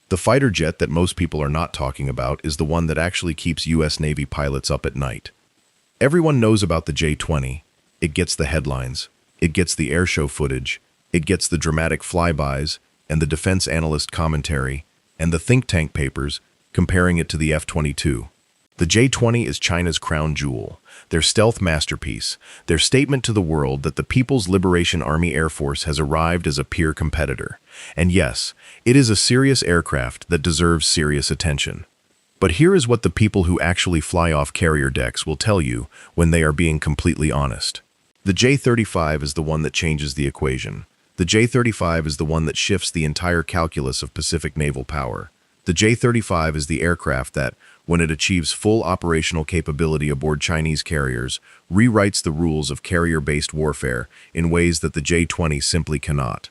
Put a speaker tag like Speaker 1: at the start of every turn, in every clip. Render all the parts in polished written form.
Speaker 1: The fighter jet that most people are not talking about is the one that actually keeps U.S. Navy pilots up at night. Everyone knows about the J-20. It gets the headlines. It gets the airshow footage. It gets the dramatic flybys and the defense analyst commentary and the think tank papers comparing it to the F-22. The J-20 is China's crown jewel, their stealth masterpiece, their statement to the world that the People's Liberation Army Air Force has arrived as a peer competitor. And yes, it is a serious aircraft that deserves serious attention. But here is what the people who actually fly off carrier decks will tell you when they are being completely honest. The J-35 is the one that changes the equation. The J-35 is the one that shifts the entire calculus of Pacific naval power. The J-35 is the aircraft that, when it achieves full operational capability aboard Chinese carriers, rewrites the rules of carrier-based warfare in ways that the J-20 simply cannot.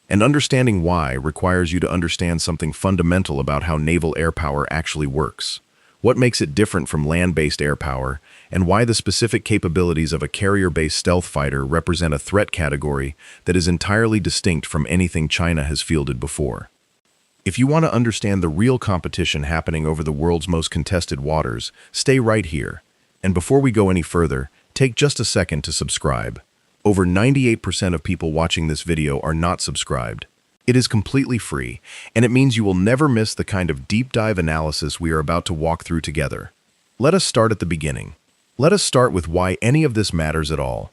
Speaker 1: And understanding why requires you to understand something fundamental about how naval air power actually works, what makes it different from land-based air power, and why the specific capabilities of a carrier-based stealth fighter represent a threat category that is entirely distinct from anything China has fielded before. If you want to understand the real competition happening over the world's most contested waters, stay right here. And before we go any further, take just a second to subscribe. Over 98% of people watching this video are not subscribed. It is completely free, and it means you will never miss the kind of deep dive analysis we are about to walk through together. Let us start at the beginning. Let us start with why any of this matters at all.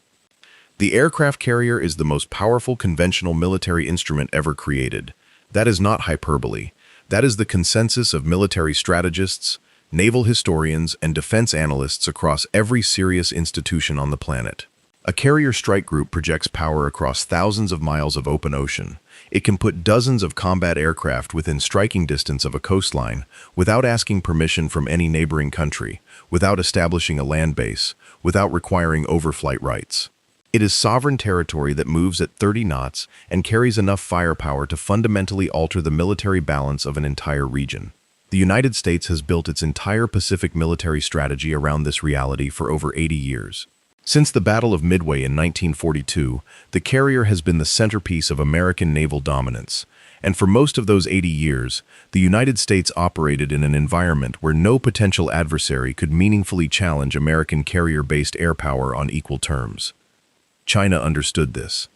Speaker 1: The aircraft carrier is the most powerful conventional military instrument ever created. That is not hyperbole. That is the consensus of military strategists, naval historians, and defense analysts across every serious institution on the planet. A carrier strike group projects power across thousands of miles of open ocean. It can put dozens of combat aircraft within striking distance of a coastline without asking permission from any neighboring country, without establishing a land base, without requiring overflight rights. It is sovereign territory that moves at 30 knots and carries enough firepower to fundamentally alter the military balance of an entire region. The United States has built its entire Pacific military strategy around this reality for over 80 years. Since the Battle of Midway in 1942, the carrier has been the centerpiece of American naval dominance. And for most of those 80 years, the United States operated in an environment where no potential adversary could meaningfully challenge American carrier-based air power on equal terms. China understood this.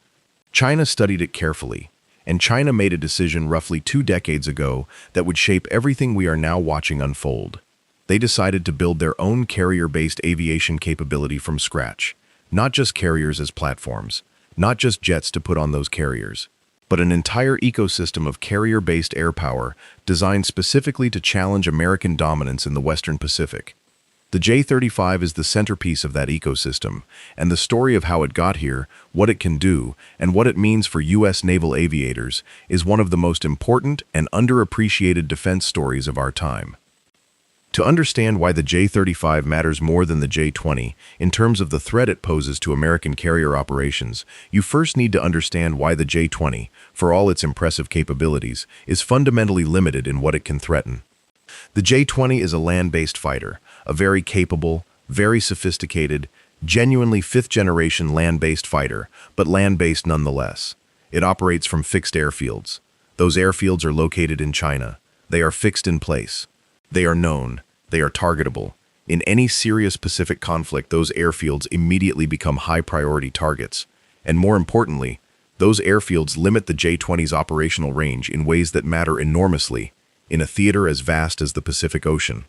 Speaker 1: China studied it carefully, and China made a decision roughly 2 decades ago that would shape everything we are now watching unfold. They decided to build their own carrier-based aviation capability from scratch, not just carriers as platforms, not just jets to put on those carriers, but an entire ecosystem of carrier-based air power designed specifically to challenge American dominance in the Western Pacific. The J-35 is the centerpiece of that ecosystem, and the story of how it got here, what it can do, and what it means for U.S. Naval Aviators is one of the most important and underappreciated defense stories of our time. To understand why the J-35 matters more than the J-20 in terms of the threat it poses to American carrier operations, you first need to understand why the J-20, for all its impressive capabilities, is fundamentally limited in what it can threaten. The J-20 is a land-based fighter, a very capable, very sophisticated, genuinely fifth-generation land-based fighter, but land-based nonetheless. It operates from fixed airfields. Those airfields are located in China. They are fixed in place. They are known. They are targetable. In any serious Pacific conflict, those airfields immediately become high-priority targets. And more importantly, those airfields limit the J-20's operational range in ways that matter enormously in a theater as vast as the Pacific Ocean.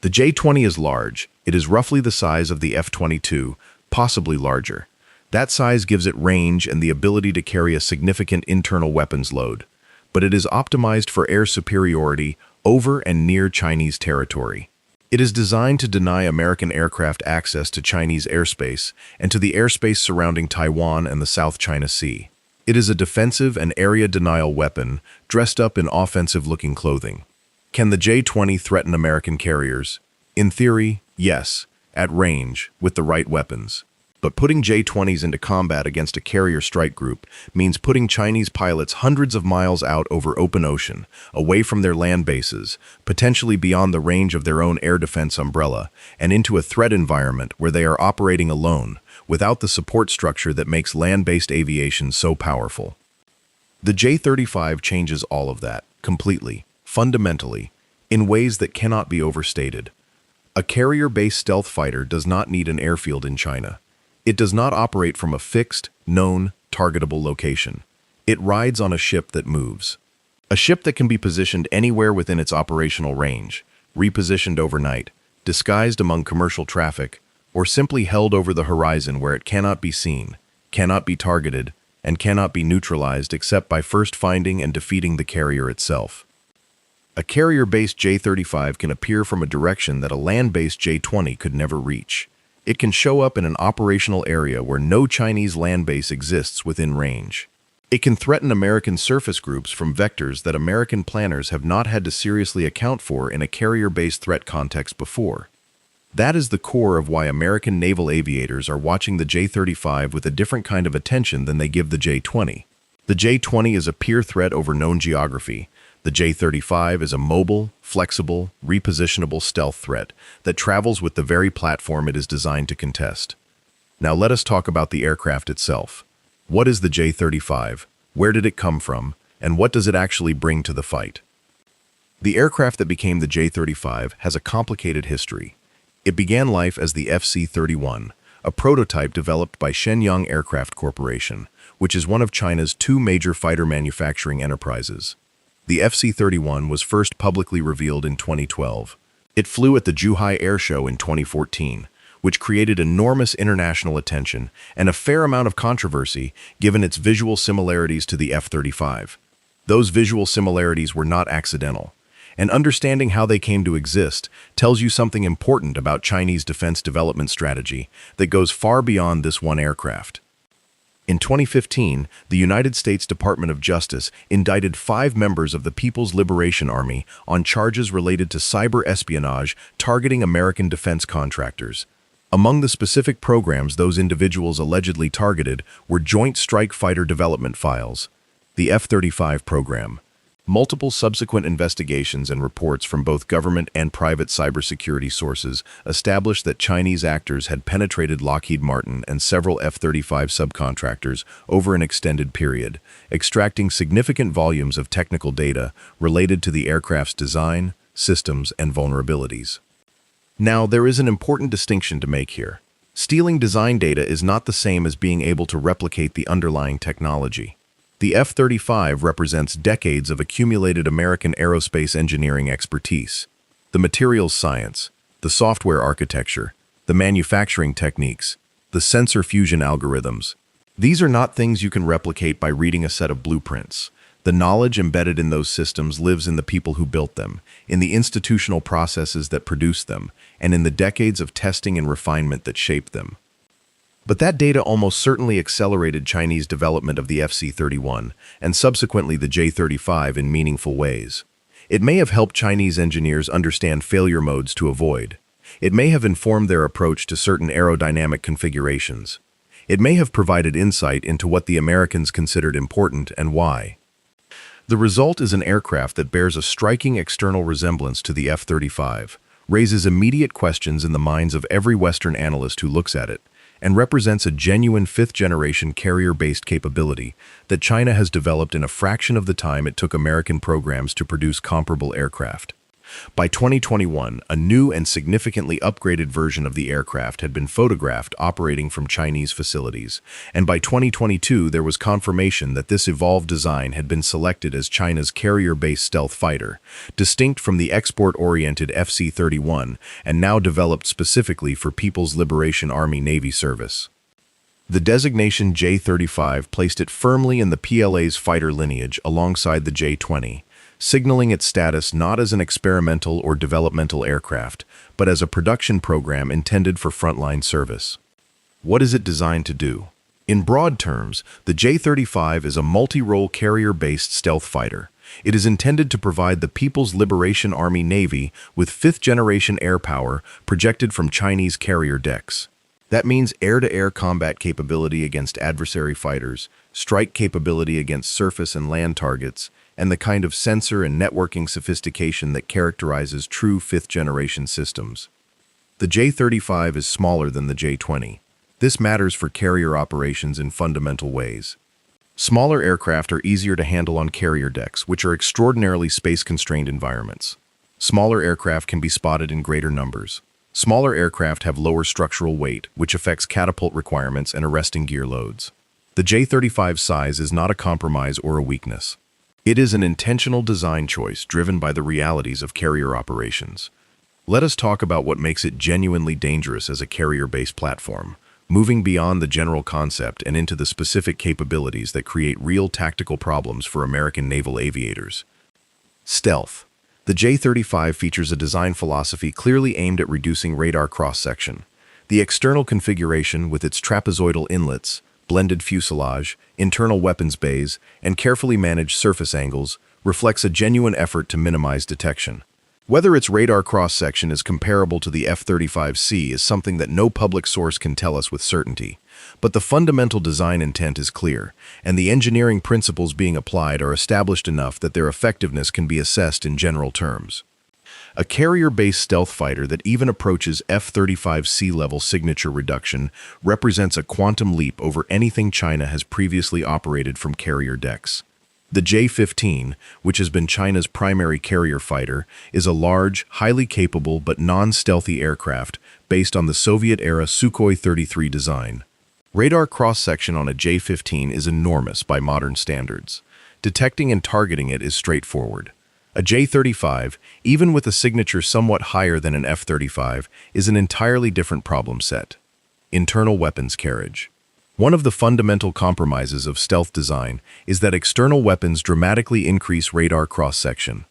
Speaker 1: The J-20 is large. It is roughly the size of the F-22, possibly larger. That size gives it range and the ability to carry a significant internal weapons load. But it is optimized for air superiority over and near Chinese territory. It is designed to deny American aircraft access to Chinese airspace and to the airspace surrounding Taiwan and the South China Sea. It is a defensive and area denial weapon dressed up in offensive-looking clothing. Can the J-20 threaten American carriers? In theory, yes, at range, with the right weapons. But putting J-20s into combat against a carrier strike group means putting Chinese pilots hundreds of miles out over open ocean, away from their land bases, potentially beyond the range of their own air defense umbrella, and into a threat environment where they are operating alone, without the support structure that makes land-based aviation so powerful. The J-35 changes all of that. completely, fundamentally, in ways that cannot be overstated. A carrier-based stealth fighter does not need an airfield in China. It does not operate from a fixed, known, targetable location. It rides on a ship that moves. A ship that can be positioned anywhere within its operational range, repositioned overnight, disguised among commercial traffic, or simply held over the horizon where it cannot be seen, cannot be targeted, and cannot be neutralized except by first finding and defeating the carrier itself. A carrier-based J-35 can appear from a direction that a land-based J-20 could never reach. It can show up in an operational area where no Chinese land base exists within range. It can threaten American surface groups from vectors that American planners have not had to seriously account for in a carrier-based threat context before. That is the core of why American naval aviators are watching the J-35 with a different kind of attention than they give the J-20. The J-20 is a peer threat over known geography. The J-35 is a mobile, flexible, repositionable stealth threat that travels with the very platform it is designed to contest. Now let us talk about the aircraft itself. What is the J-35? Where did it come from? And what does it actually bring to the fight? The aircraft that became the J-35 has a complicated history. It began life as the FC-31, a prototype developed by Shenyang Aircraft Corporation, which is one of China's two major fighter manufacturing enterprises. The FC-31 was first publicly revealed in 2012. It flew at the Zhuhai Air Show in 2014, which created enormous international attention and a fair amount of controversy given its visual similarities to the F-35. Those visual similarities were not accidental, and understanding how they came to exist tells you something important about Chinese defense development strategy that goes far beyond this one aircraft. In 2015, the United States Department of Justice indicted 5 members of the People's Liberation Army on charges related to cyber espionage targeting American defense contractors. Among the specific programs those individuals allegedly targeted were Joint Strike Fighter Development Files, the F-35 program. Multiple subsequent investigations and reports from both government and private cybersecurity sources established that Chinese actors had penetrated Lockheed Martin and several F-35 subcontractors over an extended period, extracting significant volumes of technical data related to the aircraft's design, systems, and vulnerabilities. Now, there is an important distinction to make here. Stealing design data is not the same as being able to replicate the underlying technology. The F-35 represents decades of accumulated American aerospace engineering expertise. The materials science, the software architecture, the manufacturing techniques, the sensor fusion algorithms. These are not things you can replicate by reading a set of blueprints. The knowledge embedded in those systems lives in the people who built them, in the institutional processes that produced them, and in the decades of testing and refinement that shaped them. But that data almost certainly accelerated Chinese development of the FC-31 and subsequently the J-35 in meaningful ways. It may have helped Chinese engineers understand failure modes to avoid. It may have informed their approach to certain aerodynamic configurations. It may have provided insight into what the Americans considered important and why. The result is an aircraft that bears a striking external resemblance to the F-35, raises immediate questions in the minds of every Western analyst who looks at it, and represents a genuine fifth-generation carrier-based capability that China has developed in a fraction of the time it took American programs to produce comparable aircraft. By 2021, a new and significantly upgraded version of the aircraft had been photographed operating from Chinese facilities, and by 2022 there was confirmation that this evolved design had been selected as China's carrier-based stealth fighter, distinct from the export-oriented FC-31 and now developed specifically for People's Liberation Army Navy service. The designation J-35 placed it firmly in the PLA's fighter lineage alongside the J-20, signaling its status not as an experimental or developmental aircraft, but as a production program intended for frontline service. What is it designed to do? In broad terms, the J-35 is a multi-role carrier-based stealth fighter. It is intended to provide the People's Liberation Army Navy with fifth-generation air power projected from Chinese carrier decks. That means air-to-air combat capability against adversary fighters, strike capability against surface and land targets, and the kind of sensor and networking sophistication that characterizes true fifth-generation systems. The J-35 is smaller than the J-20. This matters for carrier operations in fundamental ways. Smaller aircraft are easier to handle on carrier decks, which are extraordinarily space-constrained environments. Smaller aircraft can be spotted in greater numbers. Smaller aircraft have lower structural weight, which affects catapult requirements and arresting gear loads. The J-35 size is not a compromise or a weakness. It is an intentional design choice driven by the realities of carrier operations. Let us talk about what makes it genuinely dangerous as a carrier-based platform, moving beyond the general concept and into the specific capabilities that create real tactical problems for American naval aviators. Stealth. The J-35 features a design philosophy clearly aimed at reducing radar cross-section. The external configuration, with its trapezoidal inlets, blended fuselage, internal weapons bays, and carefully managed surface angles, reflects a genuine effort to minimize detection. Whether its radar cross-section is comparable to the F-35C is something that no public source can tell us with certainty. But the fundamental design intent is clear, and the engineering principles being applied are established enough that their effectiveness can be assessed in general terms. A carrier-based stealth fighter that even approaches F-35C level signature reduction represents a quantum leap over anything China has previously operated from carrier decks. The J-15, which has been China's primary carrier fighter, is a large, highly capable but non-stealthy aircraft based on the Soviet-era Sukhoi 33 design. Radar cross-section on a J-15 is enormous by modern standards. Detecting and targeting it is straightforward. A J-35, even with a signature somewhat higher than an F-35, is an entirely different problem set. Internal weapons carriage. One of the fundamental compromises of stealth design is that external weapons dramatically increase radar cross-section.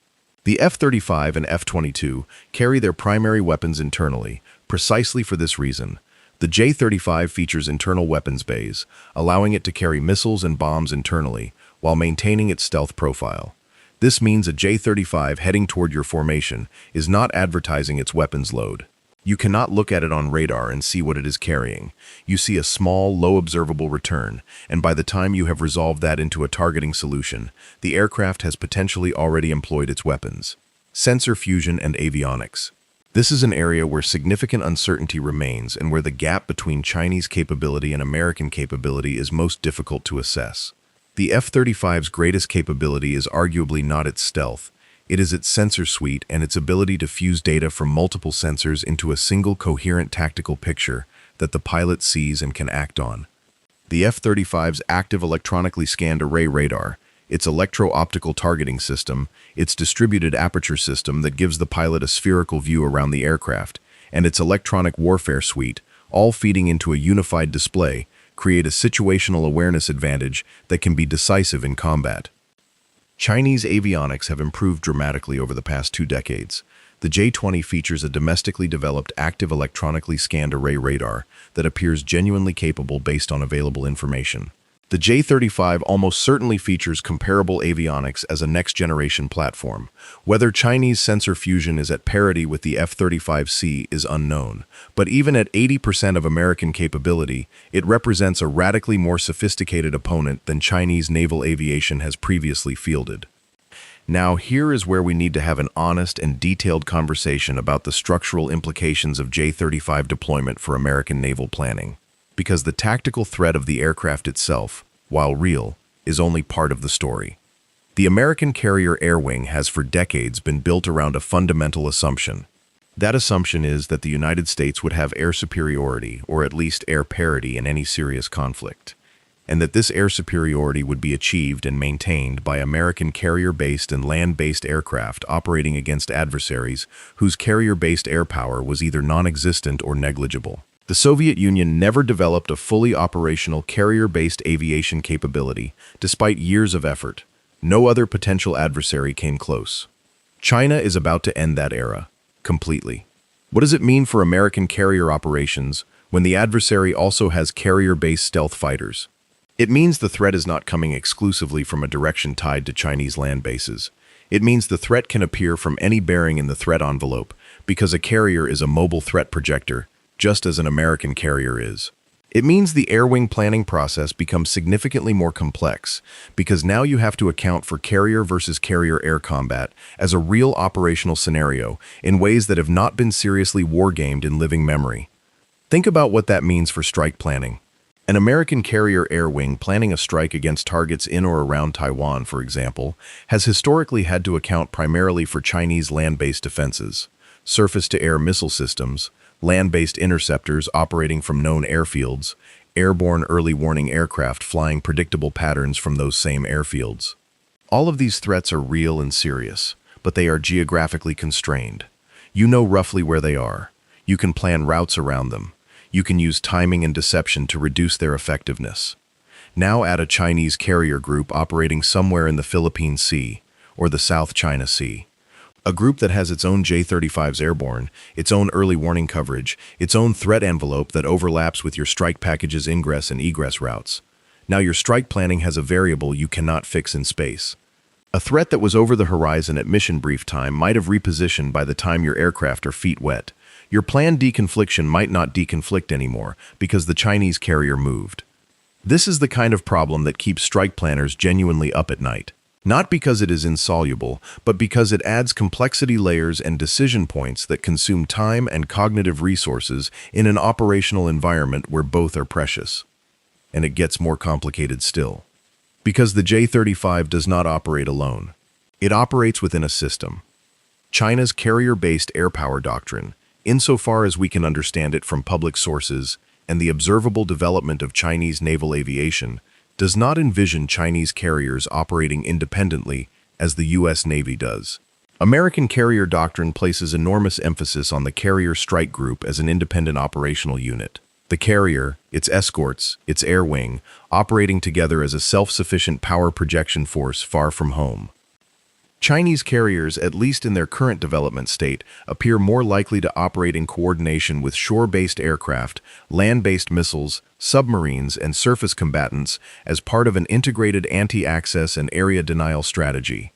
Speaker 1: The F-35 and F-22 carry their primary weapons internally, precisely for this reason. The J-35 features internal weapons bays, allowing it to carry missiles and bombs internally, while maintaining its stealth profile. This means a J-35 heading toward your formation is not advertising its weapons load. You cannot look at it on radar and see what it is carrying. You see a small, low observable return, and by the time you have resolved that into a targeting solution, the aircraft has potentially already employed its weapons. Sensor fusion and avionics. This is an area where significant uncertainty remains and where the gap between Chinese capability and American capability is most difficult to assess. The F-35's greatest capability is arguably not its stealth. It is its sensor suite and its ability to fuse data from multiple sensors into a single coherent tactical picture that the pilot sees and can act on. The F-35's active electronically scanned array radar, its electro-optical targeting system, its distributed aperture system that gives the pilot a spherical view around the aircraft, and its electronic warfare suite, all feeding into a unified display, create a situational awareness advantage that can be decisive in combat. Chinese avionics have improved dramatically over the past 2 decades. The J-20 features a domestically developed active electronically scanned array radar that appears genuinely capable based on available information. The J-35 almost certainly features comparable avionics as a next-generation platform. Whether Chinese sensor fusion is at parity with the F-35C is unknown, but even at 80% of American capability, it represents a radically more sophisticated opponent than Chinese naval aviation has previously fielded. Now, here is where we need to have an honest and detailed conversation about the structural implications of J-35 deployment for American naval planning. Because the tactical threat of the aircraft itself, while real, is only part of the story. The American carrier air wing has for decades been built around a fundamental assumption. That assumption is that the United States would have air superiority, or at least air parity, in any serious conflict, and that this air superiority would be achieved and maintained by American carrier-based and land-based aircraft operating against adversaries whose carrier-based air power was either non-existent or negligible. The Soviet Union never developed a fully operational carrier-based aviation capability, despite years of effort. No other potential adversary came close. China is about to end that era, completely. What does it mean for American carrier operations when the adversary also has carrier-based stealth fighters? It means the threat is not coming exclusively from a direction tied to Chinese land bases. It means the threat can appear from any bearing in the threat envelope, because a carrier is a mobile threat projector, just as an American carrier is. It means the air wing planning process becomes significantly more complex, because now you have to account for carrier versus carrier air combat as a real operational scenario in ways that have not been seriously wargamed in living memory. Think about what that means for strike planning. An American carrier air wing planning a strike against targets in or around Taiwan, for example, has historically had to account primarily for Chinese land-based defenses, surface-to-air missile systems, land-based interceptors operating from known airfields, airborne early warning aircraft flying predictable patterns from those same airfields. All of these threats are real and serious, but they are geographically constrained. You know roughly where they are. You can plan routes around them. You can use timing and deception to reduce their effectiveness. Now add a Chinese carrier group operating somewhere in the Philippine Sea or the South China Sea. A group that has its own J-35s airborne, its own early warning coverage, its own threat envelope that overlaps with your strike package's ingress and egress routes. Now your strike planning has a variable you cannot fix in space. A threat that was over the horizon at mission brief time might have repositioned by the time your aircraft are feet wet. Your planned deconfliction might not deconflict anymore because the Chinese carrier moved. This is the kind of problem that keeps strike planners genuinely up at night. Not because it is insoluble, but because it adds complexity layers and decision points that consume time and cognitive resources in an operational environment where both are precious. And it gets more complicated still. Because the J-35 does not operate alone. It operates within a system. China's carrier-based air power doctrine, insofar as we can understand it from public sources and the observable development of Chinese naval aviation, does not envision Chinese carriers operating independently as the U.S. Navy does. American carrier doctrine places enormous emphasis on the carrier strike group as an independent operational unit. The carrier, its escorts, its air wing, operating together as a self-sufficient power projection force far from home. Chinese carriers, at least in their current development state, appear more likely to operate in coordination with shore-based aircraft, land-based missiles, submarines, and surface combatants as part of an integrated anti-access and area denial strategy.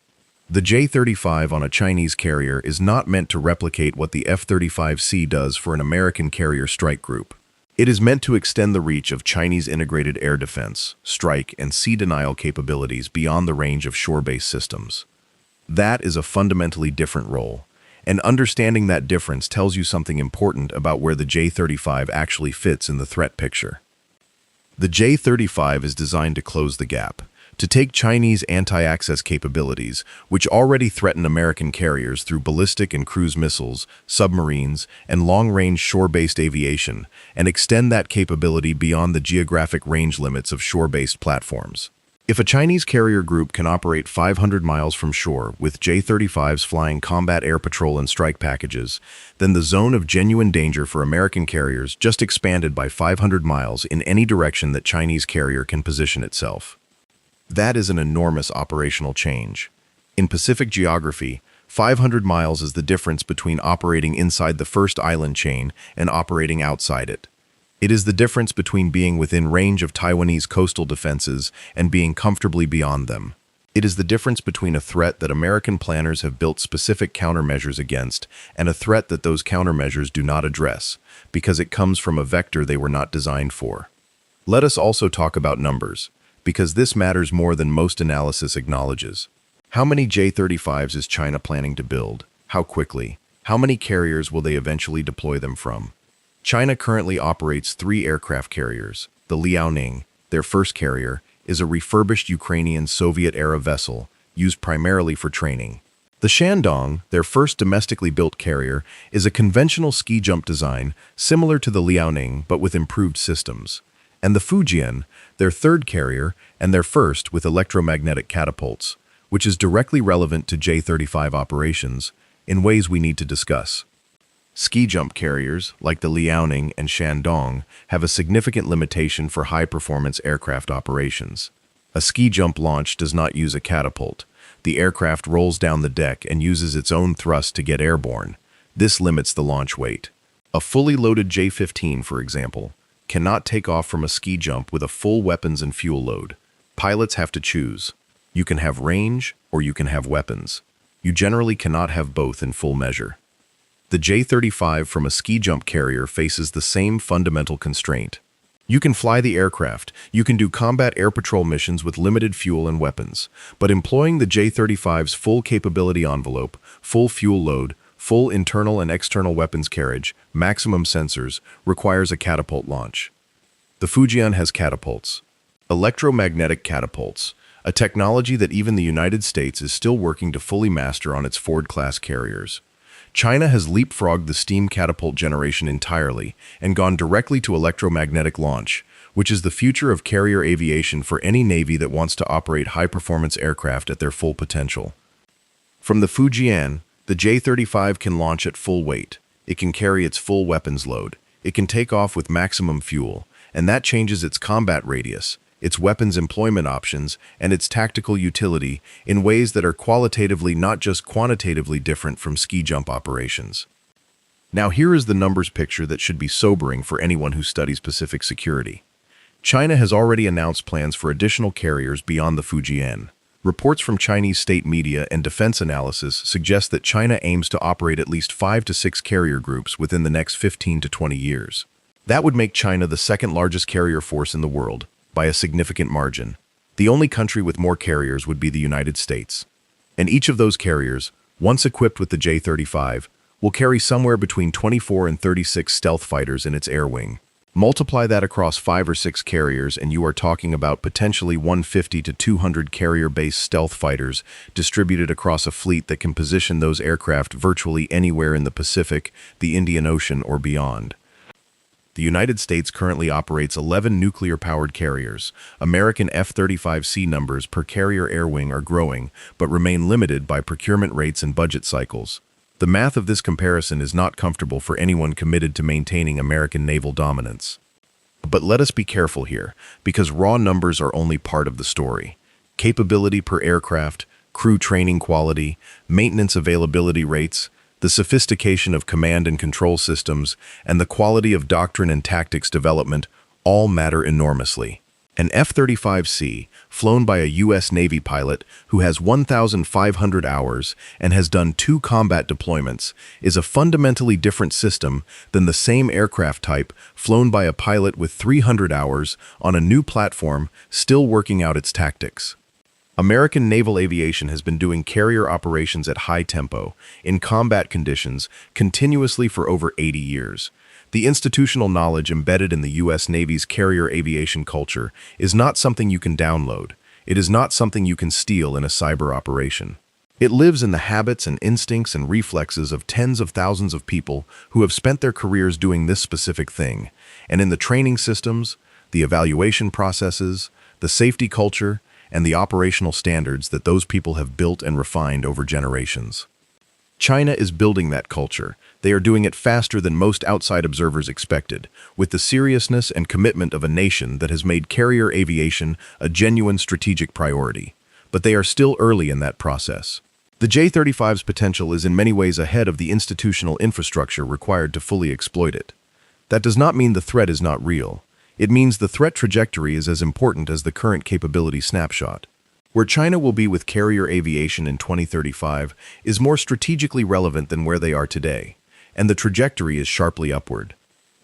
Speaker 1: The J-35 on a Chinese carrier is not meant to replicate what the F-35C does for an American carrier strike group. It is meant to extend the reach of Chinese integrated air defense, strike, and sea denial capabilities beyond the range of shore-based systems. That is a fundamentally different role, and understanding that difference tells you something important about where the J-35 actually fits in the threat picture. The J-35 is designed to close the gap, to take Chinese anti-access capabilities, which already threaten American carriers through ballistic and cruise missiles, submarines, and long-range shore-based aviation, and extend that capability beyond the geographic range limits of shore-based platforms. If a Chinese carrier group can operate 500 miles from shore with J-35s flying combat air patrol and strike packages, then the zone of genuine danger for American carriers just expanded by 500 miles in any direction that Chinese carrier can position itself. That is an enormous operational change. In Pacific geography, 500 miles is the difference between operating inside the first island chain and operating outside it. It is the difference between being within range of Taiwanese coastal defenses and being comfortably beyond them. It is the difference between a threat that American planners have built specific countermeasures against and a threat that those countermeasures do not address, because it comes from a vector they were not designed for. Let us also talk about numbers, because this matters more than most analysis acknowledges. How many J-35s is China planning to build? How quickly? How many carriers will they eventually deploy them from? China currently operates 3 aircraft carriers. The Liaoning, their first carrier, is a refurbished Ukrainian Soviet-era vessel used primarily for training. The Shandong, their first domestically built carrier, is a conventional ski jump design similar to the Liaoning but with improved systems. And the Fujian, their third carrier, and their first with electromagnetic catapults, which is directly relevant to J-35 operations in ways we need to discuss. Ski jump carriers, like the Liaoning and Shandong, have a significant limitation for high-performance aircraft operations. A ski jump launch does not use a catapult. The aircraft rolls down the deck and uses its own thrust to get airborne. This limits the launch weight. A fully loaded J-15, for example, cannot take off from a ski jump with a full weapons and fuel load. Pilots have to choose. You can have range or you can have weapons. You generally cannot have both in full measure. The J-35 from a ski jump carrier faces the same fundamental constraint. You can fly the aircraft, you can do combat air patrol missions with limited fuel and weapons, but employing the J-35's full capability envelope, full fuel load, full internal and external weapons carriage, maximum sensors, requires a catapult launch. The Fujian has catapults. Electromagnetic catapults, a technology that even the United States is still working to fully master on its Ford-class carriers. China has leapfrogged the steam catapult generation entirely and gone directly to electromagnetic launch, which is the future of carrier aviation for any navy that wants to operate high-performance aircraft at their full potential. From the Fujian, the J-35 can launch at full weight. It can carry its full weapons load. It can take off with maximum fuel, and that changes its combat radius, its weapons employment options, and its tactical utility in ways that are qualitatively, not just quantitatively, different from ski jump operations. Now here is the numbers picture that should be sobering for anyone who studies Pacific security. China has already announced plans for additional carriers beyond the Fujian. Reports from Chinese state media and defense analysis suggest that China aims to operate at least 5 to 6 carrier groups within the next 15 to 20 years. That would make China the second largest carrier force in the world, by a significant margin. The only country with more carriers would be the United States. And each of those carriers, once equipped with the J-35, will carry somewhere between 24 and 36 stealth fighters in its air wing. Multiply that across 5 or 6 carriers and you are talking about potentially 150 to 200 carrier-based stealth fighters distributed across a fleet that can position those aircraft virtually anywhere in the Pacific, the Indian Ocean, or beyond. The United States currently operates 11 nuclear-powered carriers. American F-35C numbers per carrier air wing are growing, but remain limited by procurement rates and budget cycles. The math of this comparison is not comfortable for anyone committed to maintaining American naval dominance. But let us be careful here, because raw numbers are only part of the story. Capability per aircraft, crew training quality, maintenance availability rates, the sophistication of command and control systems, and the quality of doctrine and tactics development all matter enormously. An F-35C, flown by a U.S. Navy pilot who has 1,500 hours and has done 2 combat deployments, is a fundamentally different system than the same aircraft type flown by a pilot with 300 hours on a new platform still working out its tactics. American naval aviation has been doing carrier operations at high tempo, in combat conditions, continuously for over 80 years. The institutional knowledge embedded in the U.S. Navy's carrier aviation culture is not something you can download. It is not something you can steal in a cyber operation. It lives in the habits and instincts and reflexes of tens of thousands of people who have spent their careers doing this specific thing, and in the training systems, the evaluation processes, the safety culture, and the operational standards that those people have built and refined over generations. China is building that culture. They are doing it faster than most outside observers expected, with the seriousness and commitment of a nation that has made carrier aviation a genuine strategic priority. But they are still early in that process. The J-35's potential is in many ways ahead of the institutional infrastructure required to fully exploit it. That does not mean the threat is not real. It means the threat trajectory is as important as the current capability snapshot. Where China will be with carrier aviation in 2035 is more strategically relevant than where they are today, and the trajectory is sharply upward.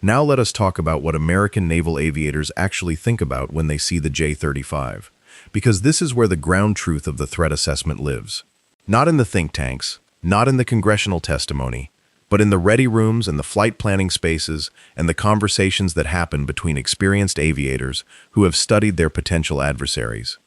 Speaker 1: Now let us talk about what American naval aviators actually think about when they see the J-35, because this is where the ground truth of the threat assessment lives. Not in the think tanks, not in the congressional testimony, but in the ready rooms and the flight planning spaces and the conversations that happen between experienced aviators who have studied their potential adversaries.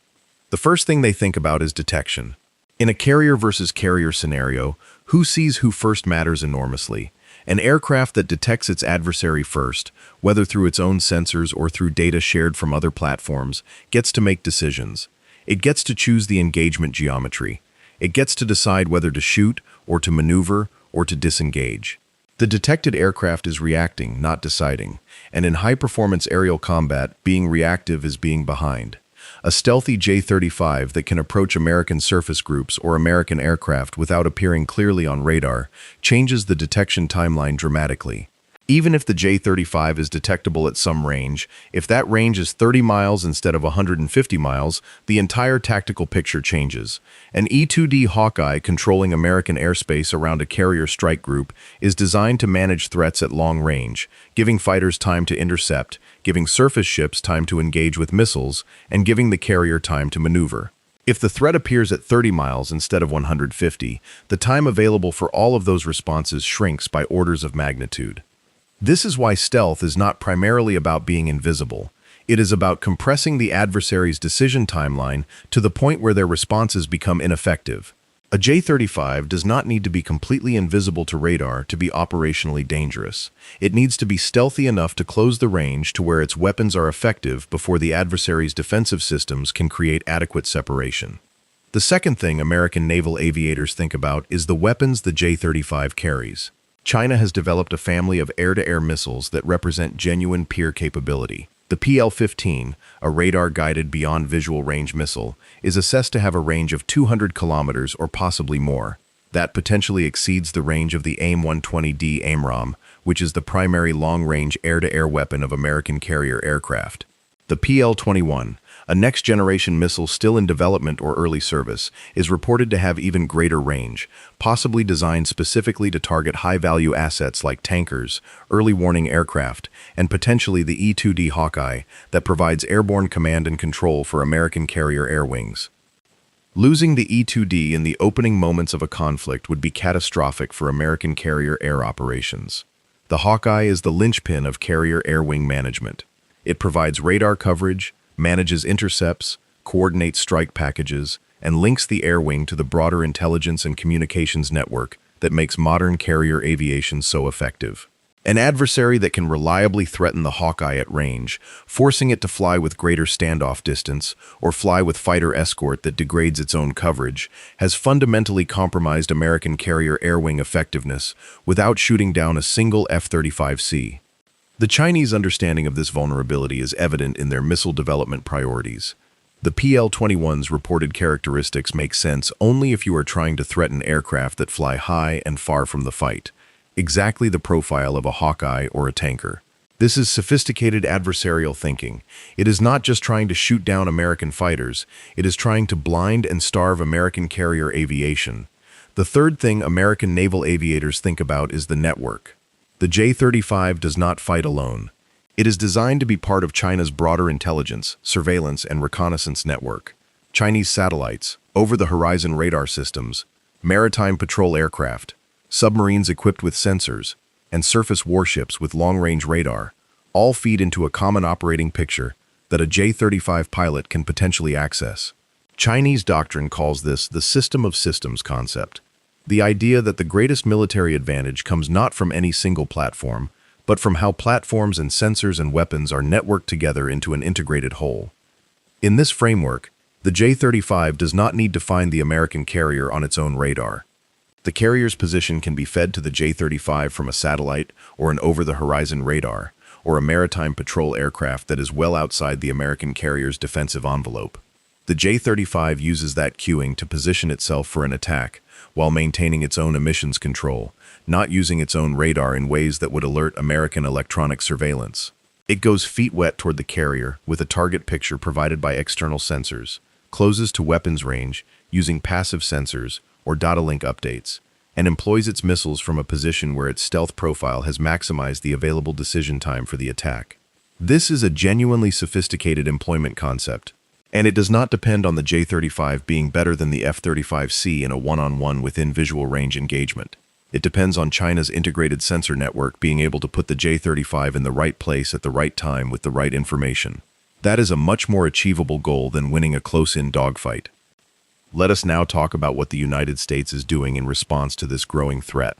Speaker 1: The first thing they think about is detection. In a carrier versus carrier scenario, who sees who first matters enormously. An aircraft that detects its adversary first, whether through its own sensors or through data shared from other platforms, gets to make decisions. It gets to choose the engagement geometry. It gets to decide whether to shoot or to maneuver or to disengage. The detected aircraft is reacting, not deciding, and in high-performance aerial combat, being reactive is being behind. A stealthy J-35 that can approach American surface groups or American aircraft without appearing clearly on radar changes the detection timeline dramatically. Even if the J-35 is detectable at some range, if that range is 30 miles instead of 150 miles, the entire tactical picture changes. An E-2D Hawkeye controlling American airspace around a carrier strike group is designed to manage threats at long range, giving fighters time to intercept, giving surface ships time to engage with missiles, and giving the carrier time to maneuver. If the threat appears at 30 miles instead of 150, the time available for all of those responses shrinks by orders of magnitude. This is why stealth is not primarily about being invisible. It is about compressing the adversary's decision timeline to the point where their responses become ineffective. A J-35 does not need to be completely invisible to radar to be operationally dangerous. It needs to be stealthy enough to close the range to where its weapons are effective before the adversary's defensive systems can create adequate separation. The second thing American naval aviators think about is the weapons the J-35 carries. China has developed a family of air-to-air missiles that represent genuine peer capability. The PL-15, a radar-guided beyond visual range missile, is assessed to have a range of 200 kilometers or possibly more. That potentially exceeds the range of the AIM-120D AIMRAAM, which is the primary long-range air-to-air weapon of American carrier aircraft. The PL-21, a next-generation missile still in development or early service, is reported to have even greater range, possibly designed specifically to target high-value assets like tankers, early warning aircraft, and potentially the E-2D Hawkeye that provides airborne command and control for American carrier air wings. Losing the E-2D in the opening moments of a conflict would be catastrophic for American carrier air operations. The Hawkeye is the linchpin of carrier air wing management. It provides radar coverage, manages intercepts, coordinates strike packages, and links the air wing to the broader intelligence and communications network that makes modern carrier aviation so effective. An adversary that can reliably threaten the Hawkeye at range, forcing it to fly with greater standoff distance or fly with fighter escort that degrades its own coverage, has fundamentally compromised American carrier air wing effectiveness without shooting down a single F-35C. The Chinese understanding of this vulnerability is evident in their missile development priorities. The PL-21's reported characteristics make sense only if you are trying to threaten aircraft that fly high and far from the fight, exactly the profile of a Hawkeye or a tanker. This is sophisticated adversarial thinking. It is not just trying to shoot down American fighters, it is trying to blind and starve American carrier aviation. The third thing American naval aviators think about is the network. The J-35 does not fight alone. It is designed to be part of China's broader intelligence, surveillance, and reconnaissance network. Chinese satellites, over-the-horizon radar systems, maritime patrol aircraft, submarines equipped with sensors, and surface warships with long-range radar all feed into a common operating picture that a J-35 pilot can potentially access. Chinese doctrine calls this the system of systems concept. The idea that the greatest military advantage comes not from any single platform, but from how platforms and sensors and weapons are networked together into an integrated whole. In this framework, the J-35 does not need to find the American carrier on its own radar. The carrier's position can be fed to the J-35 from a satellite or an over-the-horizon radar, or a maritime patrol aircraft that is well outside the American carrier's defensive envelope. The J-35 uses that cueing to position itself for an attack, while maintaining its own emissions control, not using its own radar in ways that would alert American electronic surveillance. It goes feet wet toward the carrier with a target picture provided by external sensors, closes to weapons range using passive sensors or data link updates, and employs its missiles from a position where its stealth profile has maximized the available decision time for the attack. This is a genuinely sophisticated employment concept, and it does not depend on the J-35 being better than the F-35C in a one-on-one within visual range engagement. It depends on China's integrated sensor network being able to put the J-35 in the right place at the right time with the right information. That is a much more achievable goal than winning a close-in dogfight. Let us now talk about what the United States is doing in response to this growing threat.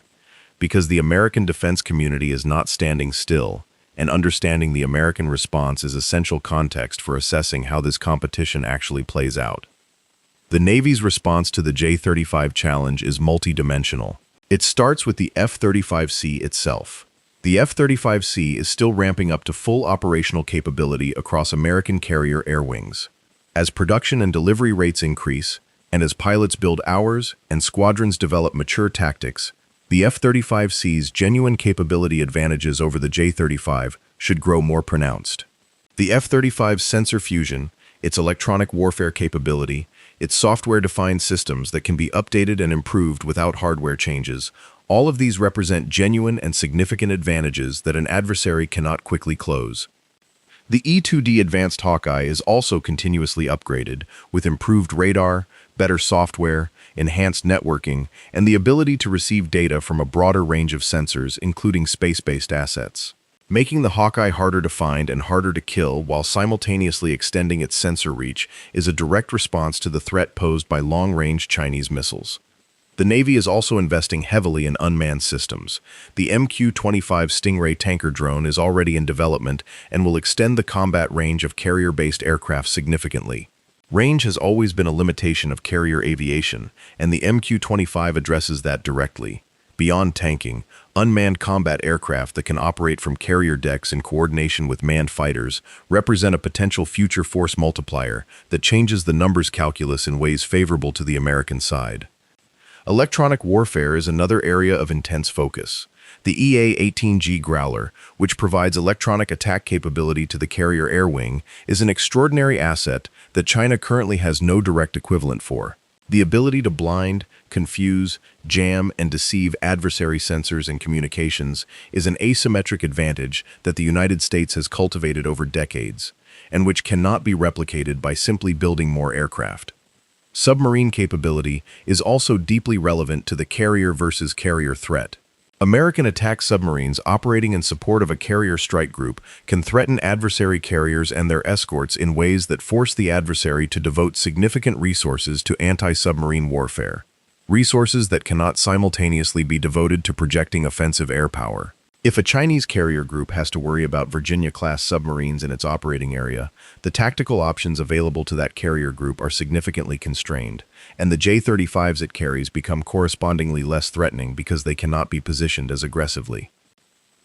Speaker 1: Because the American defense community is not standing still, and understanding the American response is essential context for assessing how this competition actually plays out. The Navy's response to the J-35 challenge is multidimensional. It starts with the F-35C itself. The F-35C is still ramping up to full operational capability across American carrier air wings. As production and delivery rates increase, and as pilots build hours and squadrons develop mature tactics, the F-35C's genuine capability advantages over the J-35 should grow more pronounced. The F-35's sensor fusion, its electronic warfare capability, its software-defined systems that can be updated and improved without hardware changes, all of these represent genuine and significant advantages that an adversary cannot quickly close. The E-2D Advanced Hawkeye is also continuously upgraded, with improved radar, better software, enhanced networking, and the ability to receive data from a broader range of sensors, including space-based assets. Making the Hawkeye harder to find and harder to kill while simultaneously extending its sensor reach is a direct response to the threat posed by long-range Chinese missiles. The Navy is also investing heavily in unmanned systems. The MQ-25 Stingray tanker drone is already in development and will extend the combat range of carrier-based aircraft significantly. Range has always been a limitation of carrier aviation, and the MQ-25 addresses that directly. Beyond tanking, unmanned combat aircraft that can operate from carrier decks in coordination with manned fighters represent a potential future force multiplier that changes the numbers calculus in ways favorable to the American side. Electronic warfare is another area of intense focus. The EA-18G Growler, which provides electronic attack capability to the carrier air wing, is an extraordinary asset that China currently has no direct equivalent for. The ability to blind, confuse, jam, and deceive adversary sensors and communications is an asymmetric advantage that the United States has cultivated over decades, and which cannot be replicated by simply building more aircraft. Submarine capability is also deeply relevant to the carrier versus carrier threat. American attack submarines operating in support of a carrier strike group can threaten adversary carriers and their escorts in ways that force the adversary to devote significant resources to anti-submarine warfare, resources that cannot simultaneously be devoted to projecting offensive air power. If a Chinese carrier group has to worry about Virginia-class submarines in its operating area, the tactical options available to that carrier group are significantly constrained, and the J-35s it carries become correspondingly less threatening because they cannot be positioned as aggressively.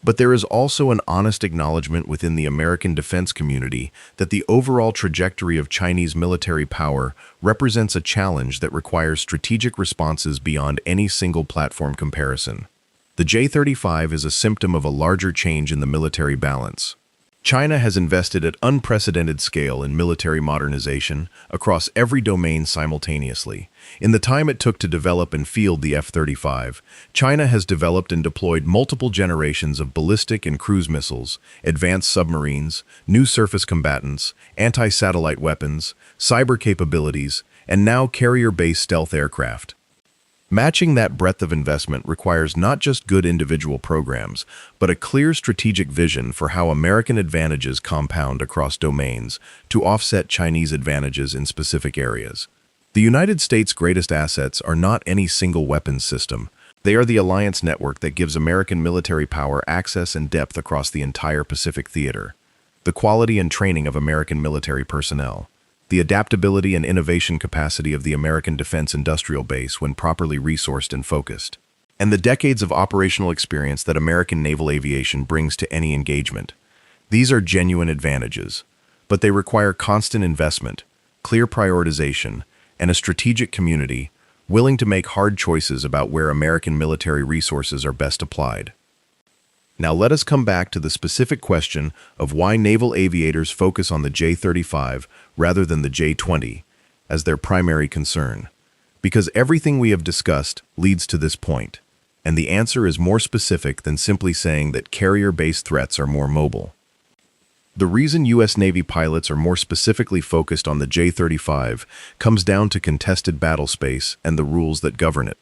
Speaker 1: But there is also an honest acknowledgement within the American defense community that the overall trajectory of Chinese military power represents a challenge that requires strategic responses beyond any single platform comparison. The J-35 is a symptom of a larger change in the military balance. China has invested at unprecedented scale in military modernization across every domain simultaneously. In the time it took to develop and field the F-35, China has developed and deployed multiple generations of ballistic and cruise missiles, advanced submarines, new surface combatants, anti-satellite weapons, cyber capabilities, and now carrier-based stealth aircraft. Matching that breadth of investment requires not just good individual programs, but a clear strategic vision for how American advantages compound across domains to offset Chinese advantages in specific areas. The United States' greatest assets are not any single weapons system. They are the alliance network that gives American military power access and depth across the entire Pacific theater. The quality and training of American military personnel. The adaptability and innovation capacity of the American defense industrial base when properly resourced and focused, and the decades of operational experience that American naval aviation brings to any engagement. These are genuine advantages, but they require constant investment, clear prioritization, and a strategic community willing to make hard choices about where American military resources are best applied. Now let us come back to the specific question of why naval aviators focus on the J-35 rather than the J-20 as their primary concern. Because everything we have discussed leads to this point, and the answer is more specific than simply saying that carrier-based threats are more mobile. The reason U.S. Navy pilots are more specifically focused on the J-35 comes down to contested battle space and the rules that govern it.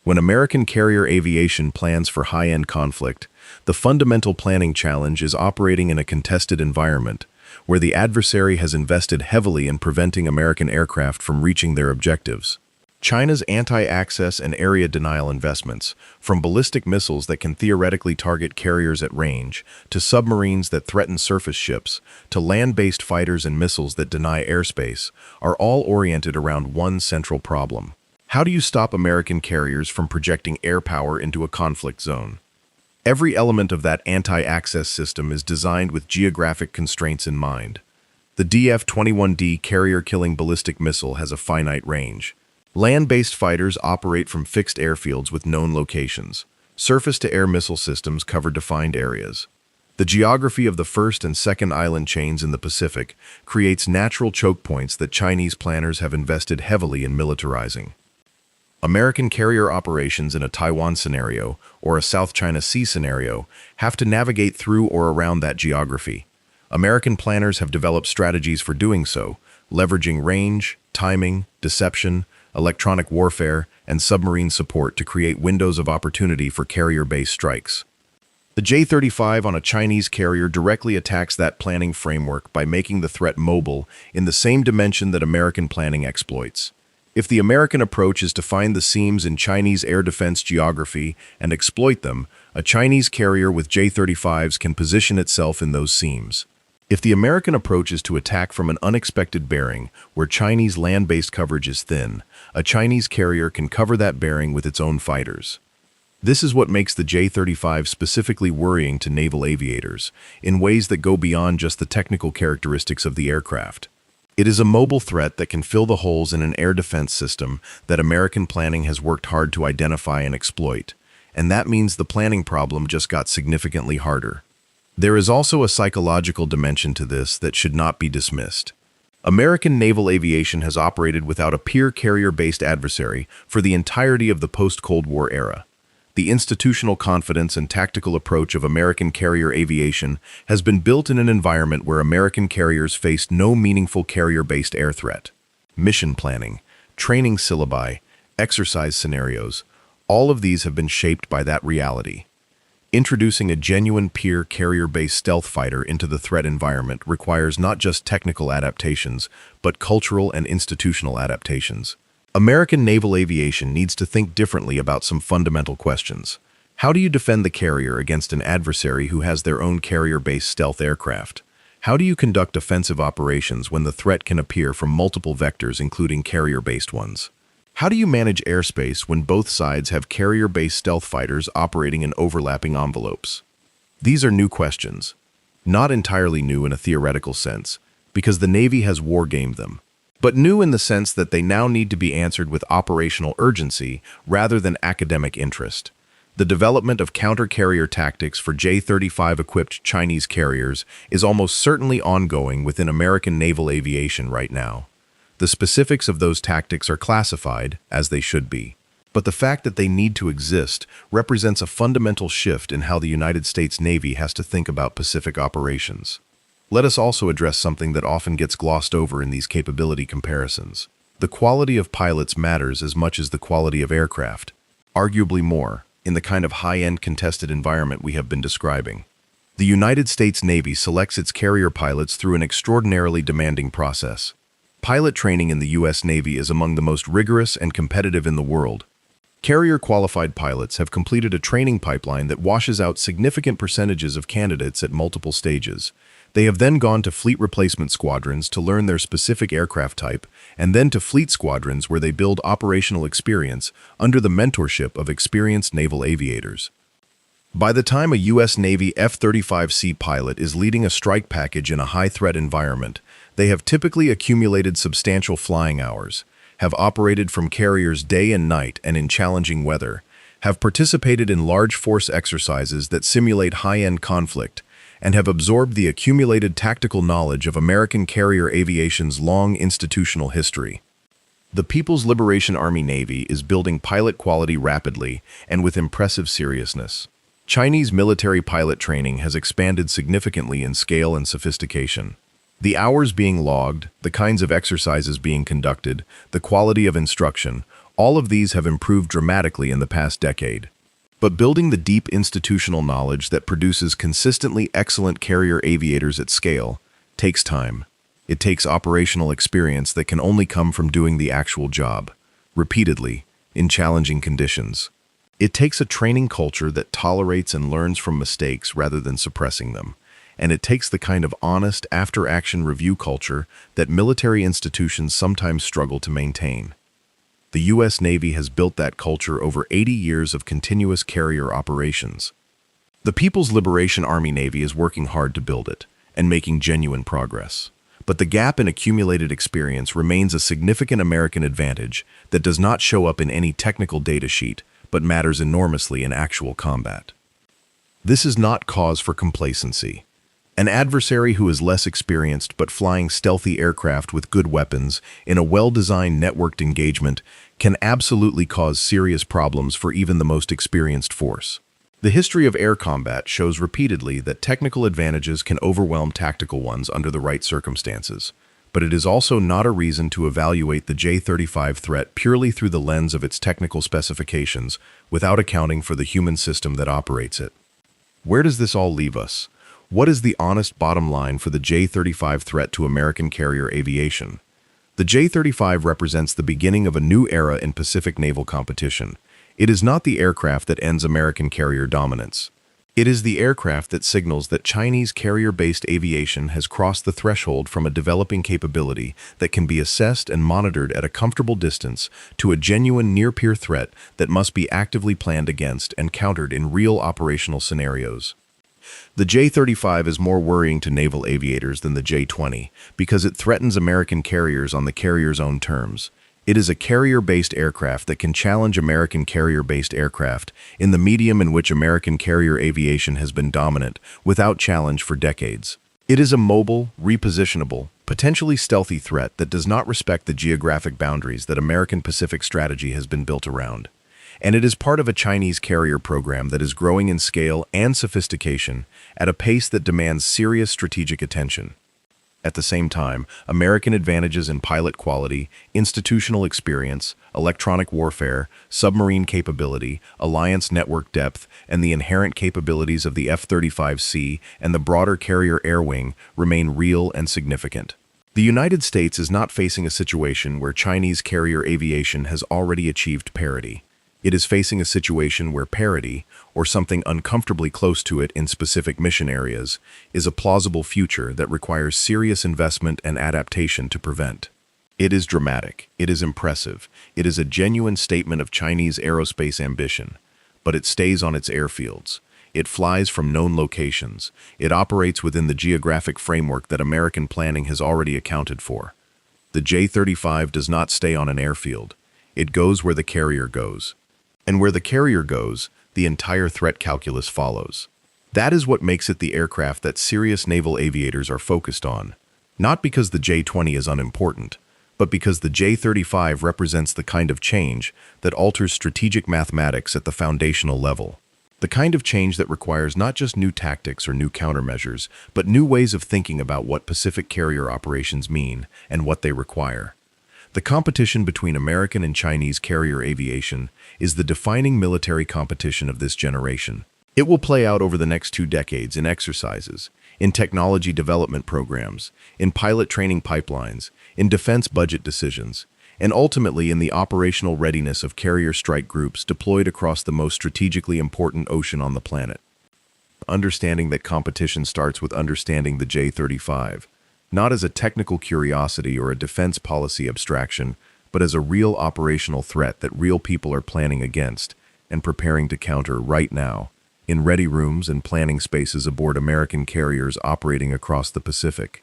Speaker 1: When American carrier aviation plans for high-end conflict, the fundamental planning challenge is operating in a contested environment where the adversary has invested heavily in preventing American aircraft from reaching their objectives. China's anti-access and area denial investments, from ballistic missiles that can theoretically target carriers at range, to submarines that threaten surface ships, to land-based fighters and missiles that deny airspace, are all oriented around one central problem. How do you stop American carriers from projecting air power into a conflict zone? Every element of that anti-access system is designed with geographic constraints in mind. The DF-21D carrier-killing ballistic missile has a finite range. Land-based fighters operate from fixed airfields with known locations. Surface-to-air missile systems cover defined areas. The geography of the first and second island chains in the Pacific creates natural choke points that Chinese planners have invested heavily in militarizing. American carrier operations in a Taiwan scenario or a South China Sea scenario have to navigate through or around that geography. American planners have developed strategies for doing so, leveraging range, timing, deception, electronic warfare, and submarine support to create windows of opportunity for carrier-based strikes. The J-35 on a Chinese carrier directly attacks that planning framework by making the threat mobile in the same dimension that American planning exploits. If the American approach is to find the seams in Chinese air defense geography and exploit them, a Chinese carrier with J-35s can position itself in those seams. If the American approach is to attack from an unexpected bearing where Chinese land-based coverage is thin, a Chinese carrier can cover that bearing with its own fighters. This is what makes the J-35 specifically worrying to naval aviators, in ways that go beyond just the technical characteristics of the aircraft. It is a mobile threat that can fill the holes in an air defense system that American planning has worked hard to identify and exploit, and that means the planning problem just got significantly harder. There is also a psychological dimension to this that should not be dismissed. American naval aviation has operated without a peer carrier-based adversary for the entirety of the post-Cold War era. The institutional confidence and tactical approach of American carrier aviation has been built in an environment where American carriers faced no meaningful carrier-based air threat. Mission planning, training syllabi, exercise scenarios, all of these have been shaped by that reality. Introducing a genuine peer carrier-based stealth fighter into the threat environment requires not just technical adaptations, but cultural and institutional adaptations. American naval aviation needs to think differently about some fundamental questions. How do you defend the carrier against an adversary who has their own carrier-based stealth aircraft? How do you conduct offensive operations when the threat can appear from multiple vectors, including carrier-based ones? How do you manage airspace when both sides have carrier-based stealth fighters operating in overlapping envelopes? These are new questions. Not entirely new in a theoretical sense, because the Navy has wargamed them, but new in the sense that they now need to be answered with operational urgency rather than academic interest. The development of counter-carrier tactics for J-35-equipped Chinese carriers is almost certainly ongoing within American naval aviation right now. The specifics of those tactics are classified, as they should be, but the fact that they need to exist represents a fundamental shift in how the United States Navy has to think about Pacific operations. Let us also address something that often gets glossed over in these capability comparisons. The quality of pilots matters as much as the quality of aircraft, arguably more, in the kind of high-end contested environment we have been describing. The United States Navy selects its carrier pilots through an extraordinarily demanding process. Pilot training in the U.S. Navy is among the most rigorous and competitive in the world. Carrier-qualified pilots have completed a training pipeline that washes out significant percentages of candidates at multiple stages. They have then gone to fleet replacement squadrons to learn their specific aircraft type, and then to fleet squadrons where they build operational experience under the mentorship of experienced naval aviators. By the time a U.S. Navy F-35C pilot is leading a strike package in a high-threat environment, they have typically accumulated substantial flying hours, have operated from carriers day and night and in challenging weather, have participated in large force exercises that simulate high-end conflict, and have absorbed the accumulated tactical knowledge of American carrier aviation's long institutional history. The People's Liberation Army Navy is building pilot quality rapidly and with impressive seriousness. Chinese military pilot training has expanded significantly in scale and sophistication. The hours being logged, the kinds of exercises being conducted, the quality of instruction, all of these have improved dramatically in the past decade. But building the deep institutional knowledge that produces consistently excellent carrier aviators at scale takes time. It takes operational experience that can only come from doing the actual job, repeatedly, in challenging conditions. It takes a training culture that tolerates and learns from mistakes rather than suppressing them. And it takes the kind of honest, after-action review culture that military institutions sometimes struggle to maintain. The U.S. Navy has built that culture over 80 years of continuous carrier operations. The People's Liberation Army Navy is working hard to build it, and making genuine progress. But the gap in accumulated experience remains a significant American advantage that does not show up in any technical data sheet, but matters enormously in actual combat. This is not cause for complacency. An adversary who is less experienced but flying stealthy aircraft with good weapons in a well-designed networked engagement can absolutely cause serious problems for even the most experienced force. The history of air combat shows repeatedly that technical advantages can overwhelm tactical ones under the right circumstances, but it is also not a reason to evaluate the J-35 threat purely through the lens of its technical specifications without accounting for the human system that operates it. Where does this all leave us? What is the honest bottom line for the J-35 threat to American carrier aviation? The J-35 represents the beginning of a new era in Pacific naval competition. It is not the aircraft that ends American carrier dominance. It is the aircraft that signals that Chinese carrier-based aviation has crossed the threshold from a developing capability that can be assessed and monitored at a comfortable distance to a genuine near-peer threat that must be actively planned against and countered in real operational scenarios. The J-35 is more worrying to naval aviators than the J-20 because it threatens American carriers on the carrier's own terms. It is a carrier-based aircraft that can challenge American carrier-based aircraft in the medium in which American carrier aviation has been dominant without challenge for decades. It is a mobile, repositionable, potentially stealthy threat that does not respect the geographic boundaries that American Pacific strategy has been built around. And it is part of a Chinese carrier program that is growing in scale and sophistication at a pace that demands serious strategic attention. At the same time, American advantages in pilot quality, institutional experience, electronic warfare, submarine capability, alliance network depth, and the inherent capabilities of the F-35C and the broader carrier air wing remain real and significant. The United States is not facing a situation where Chinese carrier aviation has already achieved parity. It is facing a situation where parity, or something uncomfortably close to it in specific mission areas, is a plausible future that requires serious investment and adaptation to prevent. It is dramatic, it is impressive, it is a genuine statement of Chinese aerospace ambition, but it stays on its airfields. It flies from known locations. It operates within the geographic framework that American planning has already accounted for. The J-35 does not stay on an airfield. It goes where the carrier goes. And where the carrier goes, the entire threat calculus follows. That is what makes it the aircraft that serious naval aviators are focused on. Not because the J-20 is unimportant, but because the J-35 represents the kind of change that alters strategic mathematics at the foundational level. The kind of change that requires not just new tactics or new countermeasures, but new ways of thinking about what Pacific carrier operations mean and what they require. The competition between American and Chinese carrier aviation is the defining military competition of this generation. It will play out over the next 2 decades in exercises, in technology development programs, in pilot training pipelines, in defense budget decisions, and ultimately in the operational readiness of carrier strike groups deployed across the most strategically important ocean on the planet. Understanding that competition starts with understanding the J-35. Not as a technical curiosity or a defense policy abstraction, but as a real operational threat that real people are planning against and preparing to counter right now, in ready rooms and planning spaces aboard American carriers operating across the Pacific.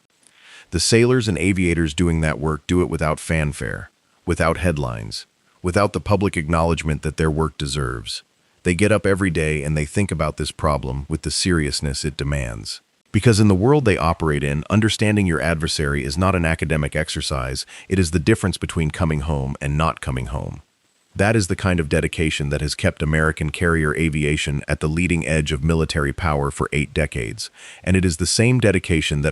Speaker 1: The sailors and aviators doing that work do it without fanfare, without headlines, without the public acknowledgement that their work deserves. They get up every day and they think about this problem with the seriousness it demands. Because in the world they operate in, understanding your adversary is not an academic exercise, it is the difference between coming home and not coming home. That is the kind of dedication that has kept American carrier aviation at the leading edge of military power for 8 decades, and it is the same dedication that